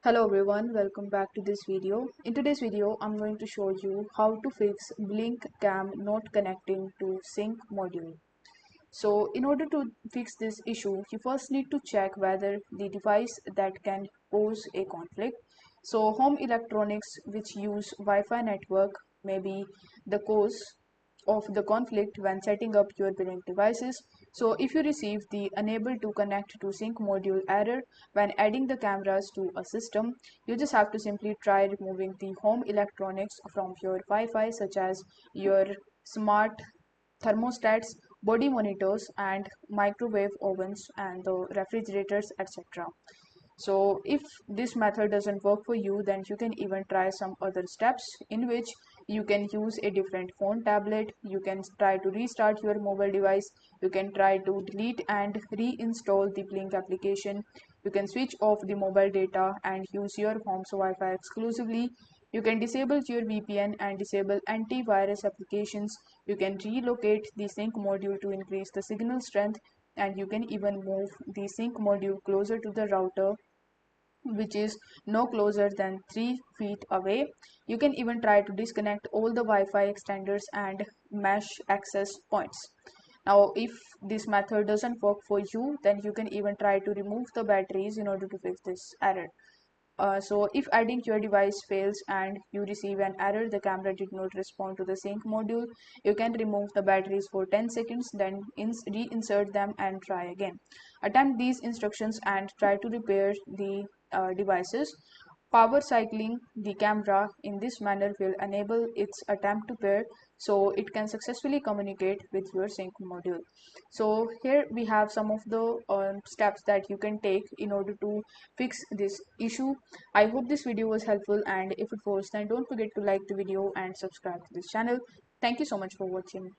Hello everyone, welcome back to this video. In today's video, I'm going to show you how to fix blink cam not connecting to sync module. So in order to fix this issue, you first need to check whether the device that can pose a conflict. So home electronics which use Wi-Fi network may be the cause of the conflict when setting up your billing devices. So if you receive the unable to connect to sync module error when adding the cameras to a system, you just have to simply try removing the home electronics from your Wi-Fi, such as your smart thermostats, body monitors, and microwave ovens and the refrigerators, etc. So if this method doesn't work for you, then you can even try some other steps in which you can use a different phone, tablet, you can try to restart your mobile device, you can try to delete and reinstall the blink application, you can switch off the mobile data and use your home's Wi-Fi exclusively. You can disable your VPN and disable antivirus applications. You can relocate the sync module to increase the signal strength, and you can even move the sync module closer to the router, which is no closer than 3 feet away. You can even try to disconnect all the Wi-Fi extenders and mesh access points. Now, if this method doesn't work for you, then you can even try to remove the batteries in order to fix this error. So if adding your device fails and you receive an error, the camera did not respond to the sync module, you can remove the batteries for 10 seconds, then reinsert them and try again. Attempt these instructions and try to repair the devices. Power cycling the camera in this manner will enable its attempt to pair so it can successfully communicate with your sync module. So here we have some of the steps that you can take in order to fix this issue. I hope this video was helpful, and if it was, then don't forget to like the video and subscribe to this channel. Thank you so much for watching.